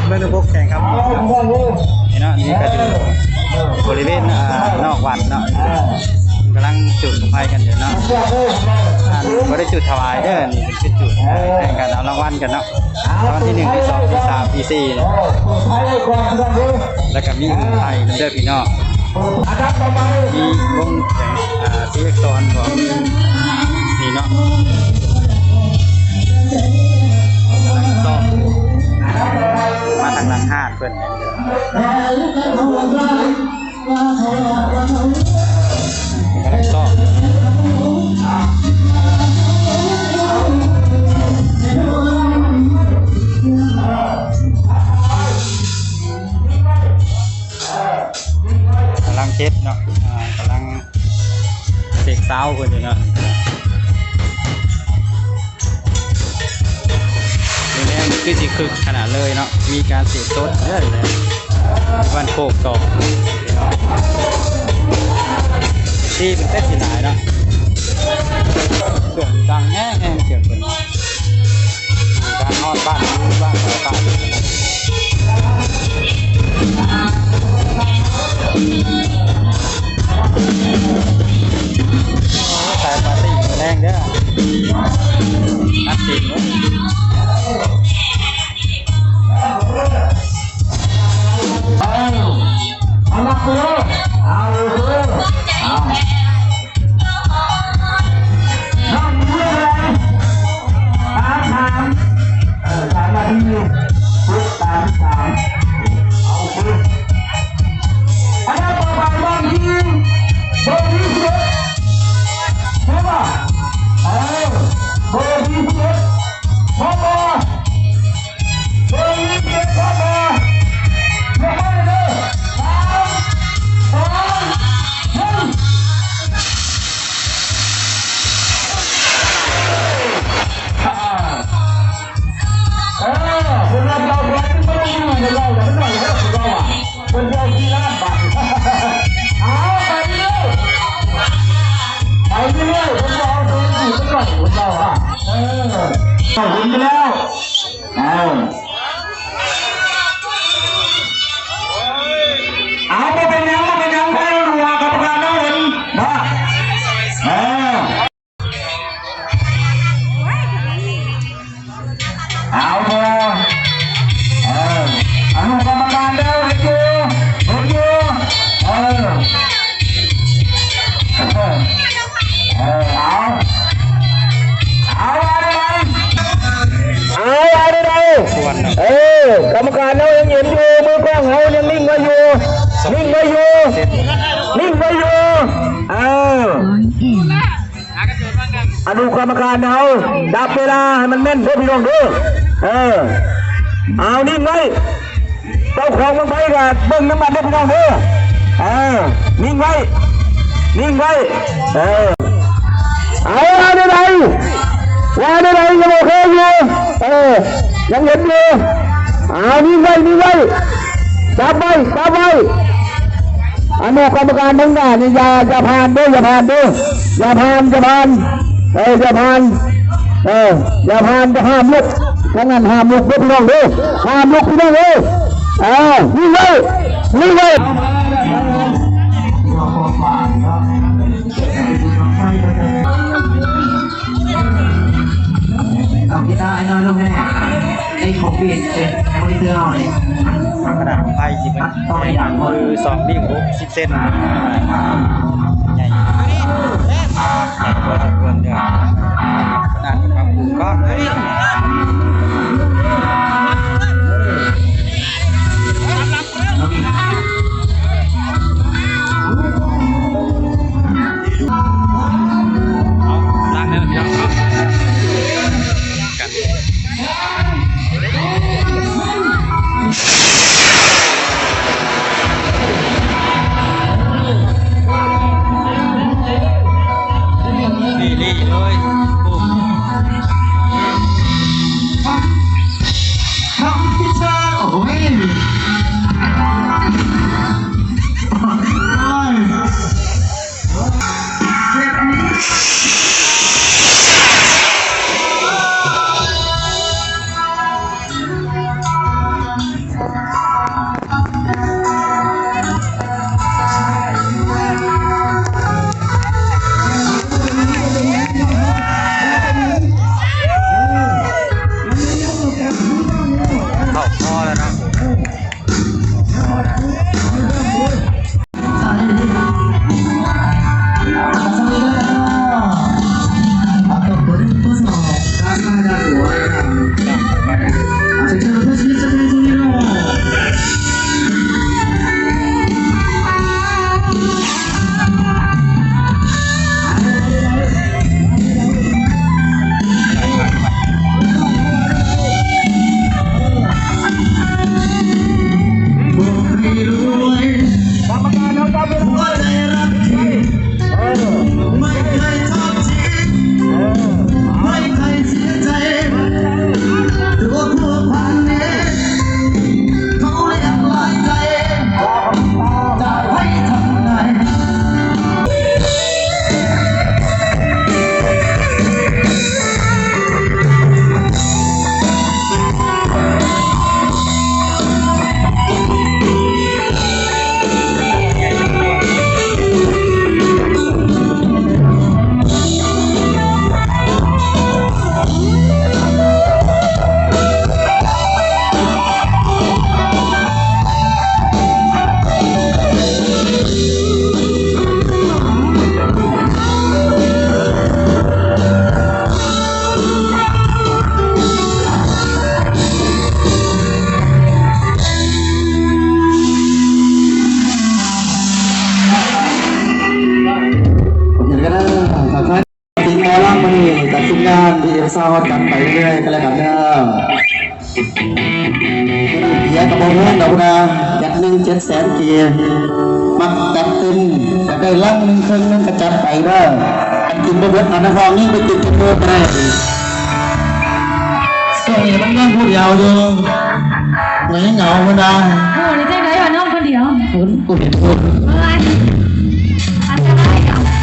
เรื่องพวกแข่งครับนี่เนาะนี่ก็คือบริเวณนอกวัดเนาะกำลังจุดไฟกันอยู่เนาะก็ได้จุดถวายเด้อนี่เป็นจุดแข่งกันเอารางวัลกันเนาะรางวัลที่1ที่2ที่3ที่4แล้วก็มีไทยเด้อพี่น้องมีวงแข่งซีเอ็กซอนของนี่เนาะซ้อมมาทางหลังห้างเพื่อนกำลังซ้อมกำลังเช็ดเนาะกำลังเสกเท้าเพื่อนอยู่เนาะคือสิคึกขนาดเลยเนาะมีการเสียบต้นเยอะเลยวันโคกต่อที่เป็นเต้นสีหลายเนาะเสียงดังแง่เสียงเป็นการนอนบ้านบ้านต่างๆใส่ปาร์ตี้แรงเด้อนัดติดเลยเอาละกูเอาเลยเอาน้องเมื่อไรถามมาที่พุทธ3เอาคุณอันนั้นต่อไปบางทีโบวี่เจ็ดใช่ป่ะโบวี่เจ็ดพ่อโบวี่เจ็ดพ่อโบเห็นไปแล้วเอาไปเป็นยังไปรัวกับการนั่งเห็นมาเอาเถอะอนุกรรมการเดินอยู่เอากรรมการเรายังเห็นอยู่มือกล้องเรายังนิ่งไว้อยู่อนุกรรมการเราดับเวลาให้มันแม่นเพื่อพี่น้องดูเอานิ่งไว้เจ้าของมันไปกับเบิ้งน้ำมันเพื่อพี่น้องดูนิ่งไว้เอาได้ไหนยังโอเคอยู่ยังเห็นอยู่นิ่งไว้จับไว้อนุกรรมการทั้งหน้านี่อย่าผ่านอย่าผ่านจะห้ามลุกทั้งนั้นห้ามลุกพี่น้องดูห้ามลุกพี่น้องดูนิ่งไว้เอากีตาร์ไอ้น้อยลงแน่ไอ้ของเบียดเป็นมอนิเตอร์เอาเลยขนาดไพ่จิบมันต่ออย่างคือ2 นิ้ว10 เซนใหญ่พอสมควรเด้อขนาดความสูงก็ เข้าคอแล้วนะตัดสินงานที่เอลซ่ากันไปเรื่อยๆกันแล้วกันเด้อเบียร์กระบอกเงินดอกนะจัด1 700,000 เกียร์มักจัดเต็มจะได้ลัง1 ครึ่งนึงกระจัดไปเด้ออันกินบะเบิดอันฟองนี่ไปติดกันเบอร์ไปได้ส่วนนี้มันยังพูดยาวอยู่เหมือนเหงาเหมือนกันโอ้ยใจไหนวะน้องคนเดียวกูเห็นพูดอะไรอันตรายอ่ะ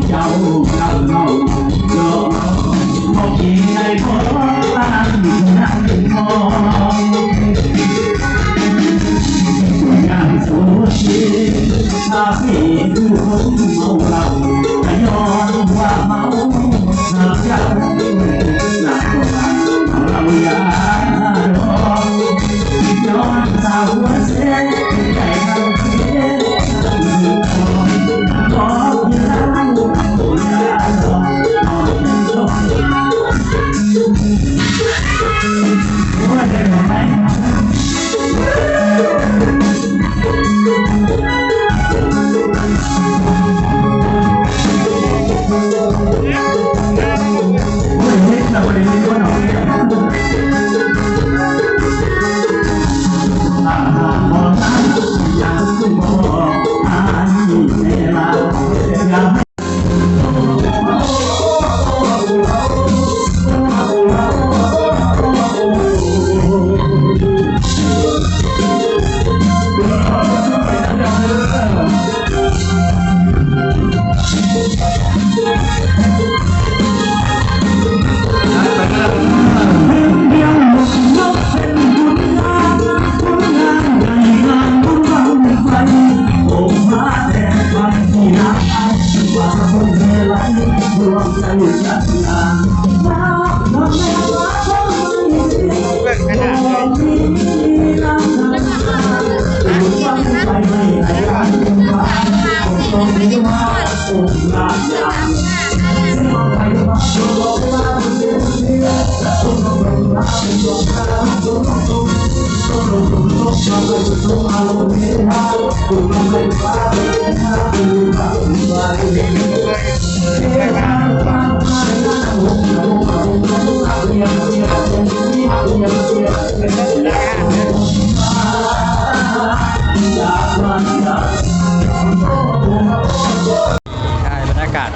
เจ้าเราเนาเนาพอกินในพอตั้งนั่งมองงานสุดที่ถ้าพี่คือคนเมาเหล้าจะย้อนว่าเมาหนักใจหนักกว่าเราอย่าร้องย้อนสาวหัวเสียใจเราเสียขอที่รักอย่าร้องว่าจะทำไม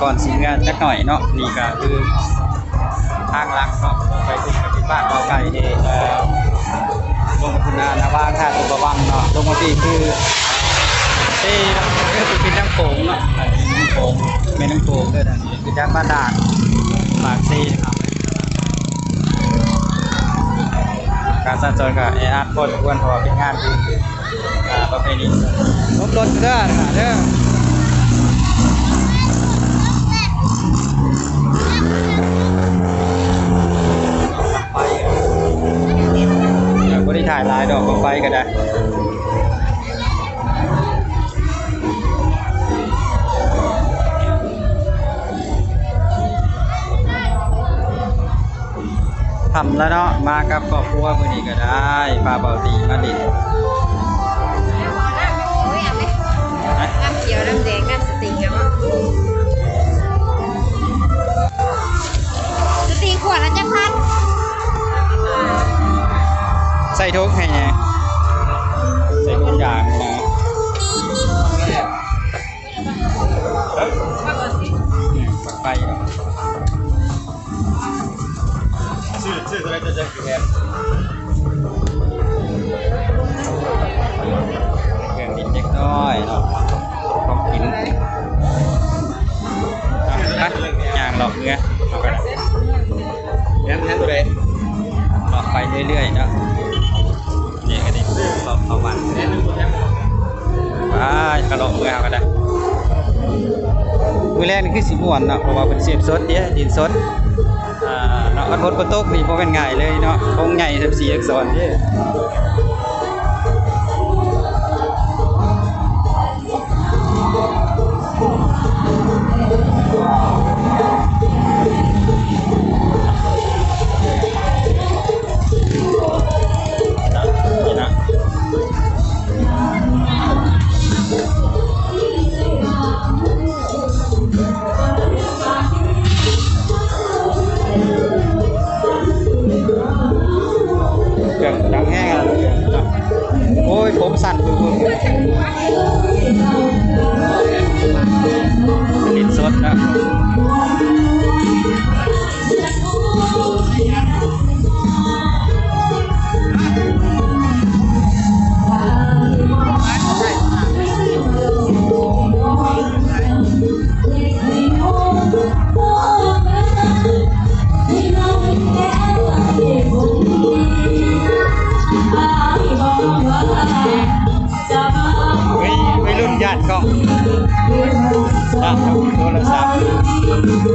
ก่อนสิงานจักหน่อยเนาะนี่ก็คือทางลักเนาะไปถึงกับที่บ้านเราไก่เองลงมาคุณนาว่าท่าตุบวังเนาะลงมาที่คือที่ก็คือเป็นน้ำโขงเนาะน้ำโขงแม่น้ำโขงด้วยนะคือจากบ้านด่านปากซีนะครับการสัญจรกับแอร์คนควรเพราะว่าเป็นงานที่ประเพณีรถเด้อเด้อบริถ่ายลายดอกไฟก็ได้ทำแล้วเนาะมากับครอบครัวมื้อนี้ก็ได้ปลาเบาตีมาดิน้ำเขียวน้ำแดงน้ำสติงครับสติงขวดละจะพันใส่ทุกให้ไงใส่ทุกอย่างนะปักไปชื่ออะไรจะกี่แผ่นเครื่องดินเล็กน้อยเนาะของกินย่างหลอกเนื้อเอาไปแค่ตัวเด็กหลอกไปเรื่อยๆเนาะนี่ก็ได้เข้าวันว้ากระโดดมือเอาก็ได้มือแรกนี่คือสีม่วนเนาะเพราะว่าเป็นเสียบสดเนี่ยดินสดเนาะอัดบดกระตุกนี่เพราะเป็นง่ายเลยเนาะคงใหญ่14 อักษรเนี่ยดังแห้งอ่ะโอ้ยผมสั่นคือลิ้นสดนะ านครับโทรศัพท์